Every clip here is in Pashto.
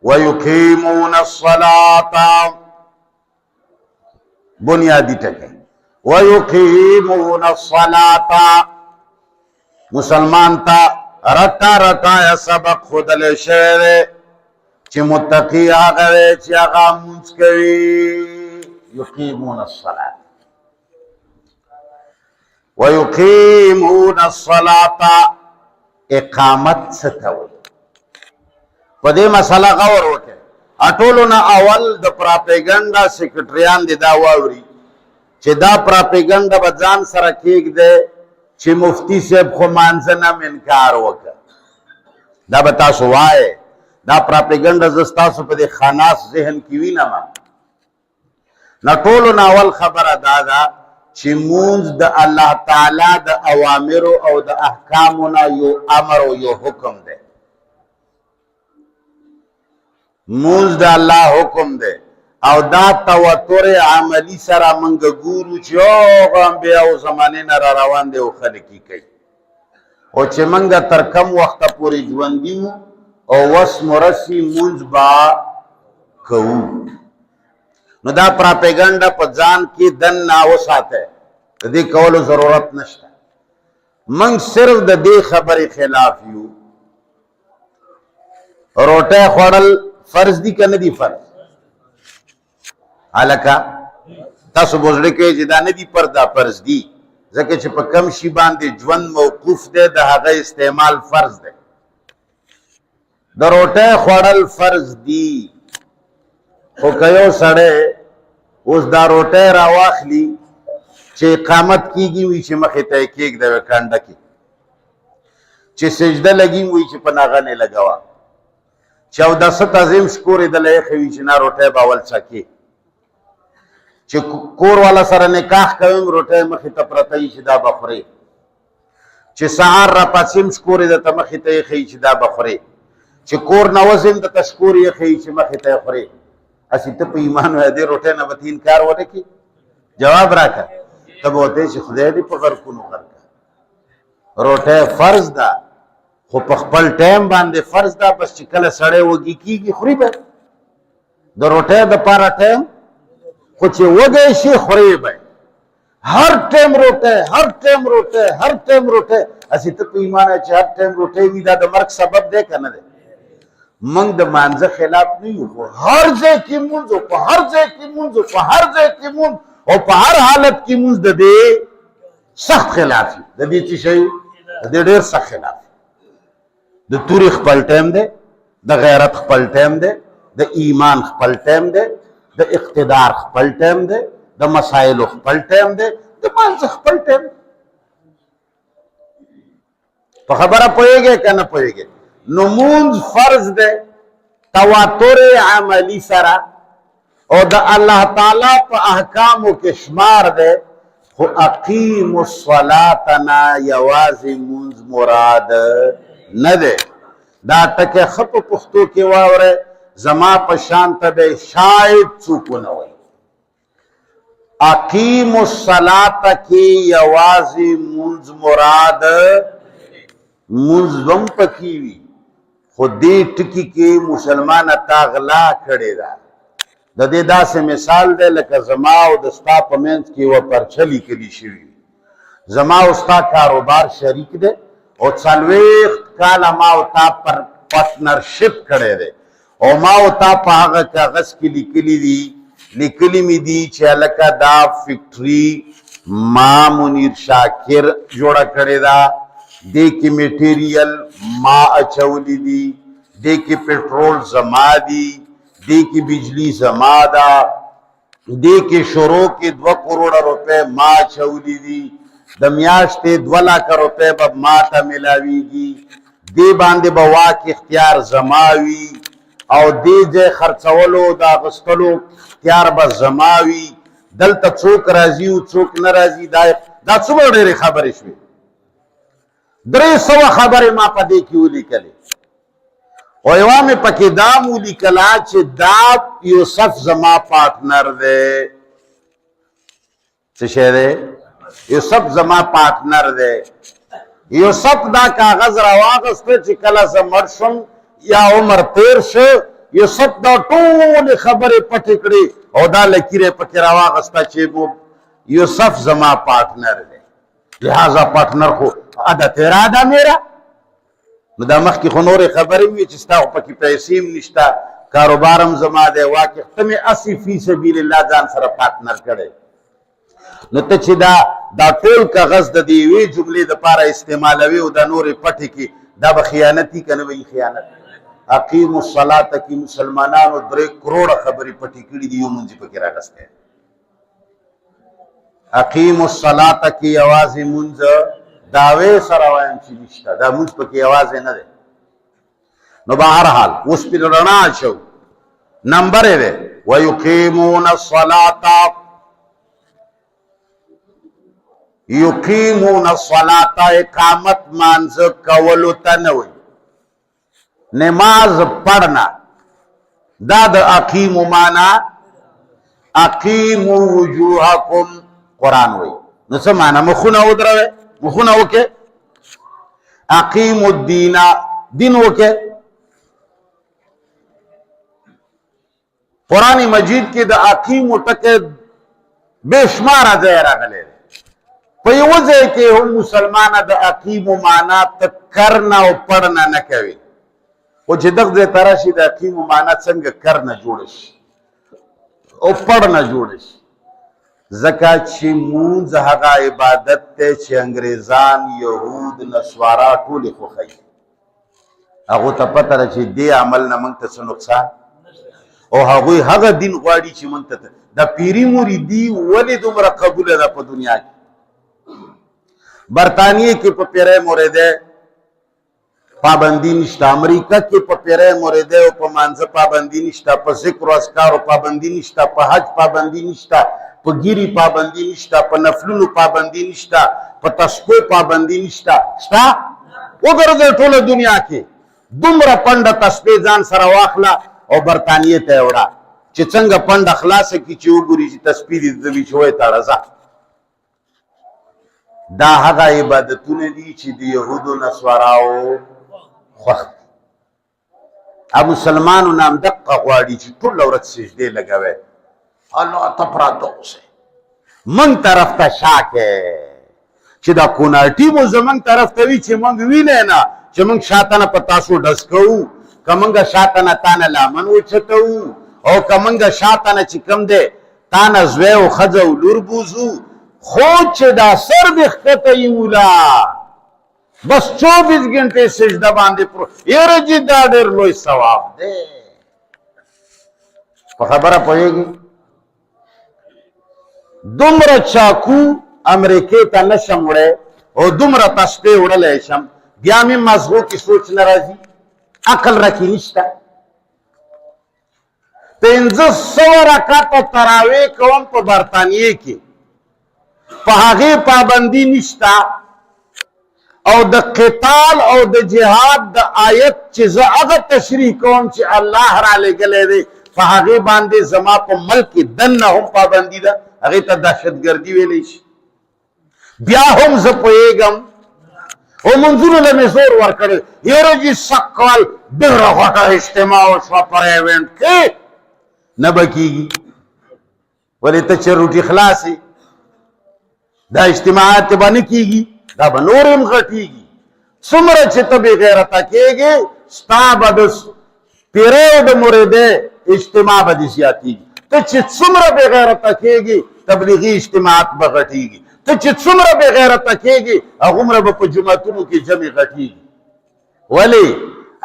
وَيُقِيمُونَ الصَّلَاةَ بنیادی ٹکے وَيُقِيمُونَ الصَّلَاةَ مسلمان تا رکا رکا یا سبق خودل شعر چی متقی آگرے چی آگا منز کری یقیمون الصلاة وَيُقِيمُونَ الصَّلَاةَ اقامت ستوئی پدے مسئلہ غور ہوتے اٹولونا اول دا پراپیگنڈا سیکٹریان دی دا واوری چی دا پراپیگنڈا بزان سرکیک دے چی مفتی صاحب خو مانزنم انکار وکر دا بتاسو وائے دا پراپیگنڈا زستاسو پدے خاناس ذہن کیوی نما نٹولونا اول خبر دادا چی مونز دا اللہ تعالی دا اوامرو او دا احکامونا یو امرو یو حکم دے مونز دا اللہ حکم دے او دا تواتر عملی سرا منگ گورو چی اوغم بیا او زمانے نرا روان دے او خلقی کئی او چی منگا ترکم وقت پوری جواندیو او وس مرسی مونز با کهو نو دا پراپیگنڈا پا جان کی دن ناو ساتے دی کولو ضرورت نشتا منگ صرف دا دی خبری خلاف یو روٹے خوڑل فرض دی کنه دی فرض حالکا تاسو بوزڑی که جدا ندی پر دا فرض دی زکر چه پا کم شی باندے جوند موقوف دے دا حقا استعمال فرض دے دا روٹے خوڑل فرض دی خو کیو سڑے اس دا روٹے راواخلی چه اقامت کی گی ہوئی چه مخی تحقیق دے وکانڈا کی چه سجدہ لگی ہوئی چه پناغانے لگوا چودہ ست عظیم شکوری دلے خوی چنا روٹے باول چاکی چی کور والا سر نکاح کویم روٹے مخی تپرتای چی دا بخوری چی سعار را پاسیم شکوری دا تمخی تای خی چی دا بخوری چی کور نوزیم دا تشکوری خی چی مخی تای خوری اسی تپ ایمان ویدی روٹے نبتین کار ہونے کی جواب راکا تب ہوتے چی خدای دی پغر کنو کرکا روٹے فرض دا خو پخپل ٹیم باندے فرض دا بس چکل سڑے وگی کی خوری بے دا روٹے دا پارا ٹیم خو چی وگی شی خوری بے ہر ٹیم روٹے ہر ٹیم روٹے ہر ٹیم روٹے اسی تک ایمان ہے چی ہر ٹیم روٹے بھی دا مرک سبب دے کنا دے منگ دا مانزہ خلاف نہیں ہو ہر جے کی منز پا ہر جے کی منز پا ہر جے کی منز اور پا ہر حالت کی منز دا دے سخت خلافی دا دے چی شئی دا دے دیر سخت خلافی دا توری خپل ٹیم دے دا غیرت خپل ٹیم دے دا ایمان خپل ٹیم دے دا اقتدار خپل ٹیم دے دا مسائل خپل ٹیم دے دا مانز خپل ٹیم دے پا خبرہ پوئے گے کہ نہ پوئے گے نمونز فرض دے تواتر عملی سرا اور دا اللہ تعالیٰ پا احکامو کے شمار دے خو اقیم الصلاةنا یوازی منز مراد نہ دے دا تکے خط پختو کی واورے زما پشانت دے شاید چوکو نوئی اقیم الصلاة کی یوازی منز مراد منزم پکیوی خود دی ٹکی کی مسلمان تاغلا کھڑے دا دا دے دا سے مثال دے لکا زما و دستا پمینس کی وہ پرچلی کلی شوی زما استا کاروبار شریک دے اور چلویخت کالا ماو تا پر پارٹنرشپ کھڑے دے اور ماو تا پا آغا کاغذ کی لکلی دی لکلی می دی چھے لکا دا فیکٹری ما منیر شاکر جوڑا کھڑے دا دے کی میٹیریل ما اچھولی دی دے کی پیٹرول زما دی دے کی بجلی زما دا دے کی شروع کی 2 کروڑ روپے ما اچھولی دی دمیاشتے 2 لاکھ روپے با ما تا ملاوی گی دے باندے بواک اختیار زماوی او دے جے خرچولو دا غستلو اختیار با زماوی دل تا چوک رازی و چوک نرازی دا چوبر دیر خبرشوی درے سوا خبر ما پا دے کیو لکلے او ایوام پاکی دامو لکلا چھ دا یوسف زما پارٹنر دے چشے دے یوسف زما پارٹنر دے یوسف دا کاغذ رواغستے چھ کلا زمرشم یا عمر تیر شو یوسف دا ټول خبرې پټې کړې او دا لکیرې پکې راواغسته چې یوسف زما پارټنر دی، لہذا پارټنر خو ادا تیرا دا میرا. نو دا مخکې خو نورې خبرې وي چې ستا خو پکې پیسې هم نشته، کاروبار هم زما دی، واقع ته مې 80 فی سبیل الله ځان سره پارټنر کړی. نو ته چې دا ټول کاغذ د دې یوې جملې دپاره استعمالوي او دا نورې پټې کې، دا به خیانتي که نه به خیانت؟ اقیم الصلاة کې مسلمانانو 3 کروڑه خبرې پټې کړي دي، یو مونځ پکې راغستی. اقیم الصلاة کې یوازې مونځ دعوې سره وایم چې نشته، دا مونځ پکې یوازې نه دی. نو بهرحال اوس پرې رڼا شو، نمبر یې دی ویقیمون الصلاة. یقیمون الصلاة اقامت مانځه کولو ته نه وایي، نماز پڑھنا دا د اقیمو مانا اقیمو وجوہکم قرآن وی. نو څه مانا؟ مخونه ودروي، مخونه وکې، اقیمو الدین دین وکې. قرآن مجید کې د اقیمو ټکی بے شماره ځای راغلی دی. په یوه ځای کې هم مسلمانه د اقیمو مانا ته کرنا او پڑھنا نه کوي، او چې دغه ځای ته راشي د اقیمو مانا څنګه کر نه جوړه شي او پړ نه جوړه شي. ځکه چې مونځ هغه عبادت دی چې انګریزان، یهود، نسوارا ټولې خوښوي. هغو ته پته ده چې دې عمل نه موږ ته څه نقصان، او هغوی هغه دین غواړي چې موږ ته د پیري مریدي ولې دومره قبوله ده په دنیا کې. برطانیې کې په پیری مریدۍ پابندی نشته، امریکا کې په پیری مریدۍ او په مانځه پابندی نشته، په ذکر و اذکارو پابندی نشته، په حج پابندی نشته، په ګیري پابندی نشته، په نفلونو پابندی نشته، په تسبو پابندی نشته. شته؟ وګرځئ ټوله دنیا کې دومره پنډه تسبې ځان سره واخله او برطانیې ته یې وړه چې څنګه پنډه خلاصه کړي چې وګوري چې تسبې دې دوي چې وایي تاړه ځه. دا هغه عبادتونه دي چې د یهودو نسواراو خوښ دي. مسلمانو نام دقه غواړي چې ټوله ورځ سجدې لګوي. الله ته پراته اوسئ، موږ طرف ته شا کې چې دا کوناټي مو زموږ طرف ته وي چې موږ وینئ نه چې موږ شاته نه په تاسو ډز کوو، که موږ شاته نه تا نه لامن وچتوو، او که موږ شاته نه چې کوم دی تا نه زوی او ښځه او لور بوځو، خو چې دا سر دې ښکته یې ولا بس 24 گھنٹے سجدہ باندې پرو یره جی دا ډېر لوی ثواب دی. په خبره پوهېږي؟ دومره چاکو امریکې ته نشم وړی او دومره تسبې وړلی شم، بیا مې مغزو کې سوچ نه راځي، عقل راکې نشته. 1500 رکعته تراویح کوم په برطانیې کې، په هغې پابندي نشته، او د قتال او د جهاد د آیت چې زه هغه تشریح کوم چې الله را لېږلی دی، په هغې باندې زما په ملک دننه هم پابندي ده، هغې ته دهشتګردي ویلی شي. بیا هم زه پوهېږم او منځونو له مې زور ورکړی، یاره جي سږکال ډېره غټه اجتماع وشوه پر ایونټ کې، نه به کېږي. ولې ته چې روټي خلاصې دا اجتماعات به نه کېږي، دا به نور هم غټېږي. څومره چې ته بې غیرته کېږې ستا به د پیرو د مریدۍ اجتماع به دې زیاتېږي. ته چې څومره بې غیرته کېږې تبلیغي اجتماعات به غټېږي. ته چې څومره بې غیرته کېږې هغومره به په جوماتونو کې جمع غټېږي. ولې؟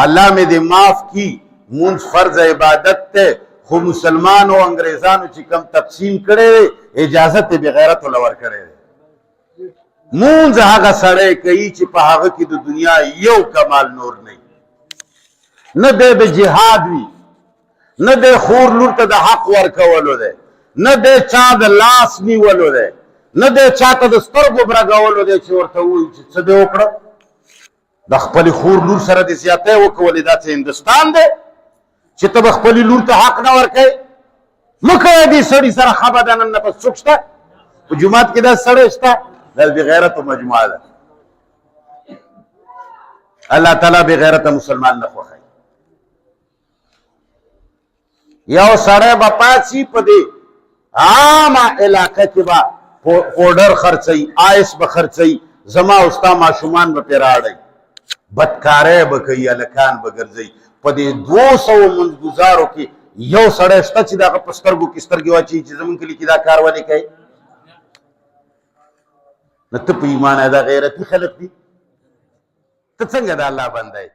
الله مې دې معاف کي، مونځ فرض عبادت دی، خو مسلمانو انګریزانو چې کم تقسیم کړی دی اجازت یې بې غیرتو له ورکړی دی. مونځ هغه سړی کوي چې په هغه کې د دنیا یو کمال نور نه وي، نه دی د جهاد وي، نه دی خور لور ته د حق ورکولو دی، نه دی چا د لاس نیولو دی، نه دی چا ته د سترګو برګولو دی چې ورته ووایي چې څه دې وکړه. د خپلې خور لور سره دې زیاتی وکولې، دا څه هندوستان دی چې ته به خپلې لور ته حق نه ورکوې؟ مه کوه دې سړي سره ښه بده نن نه پس څوک شته په جومات کې دا سړی شته؟ دا بې غیرته مجموعه ده. الله تعالی بې غیرته مسلمان نه خوښوي. یو سړی به پاسي په دې عامه علاقه کې به پوډر خرڅوي، آیس به خرڅوي، زما او ستا ماشومان به پرې راړی، بدکاری به کوي، هلکان به ګرځوي. په دې 200 منځګزارو کې یو سړی شته چې د هغه په سترګو کې سترګې واچوي چې زمونږ کلي کې دا کار ولې کوي؟ نو ته په ایمان دا غیرتي خلک دي؟ ته څنګه د الله بنده یې؟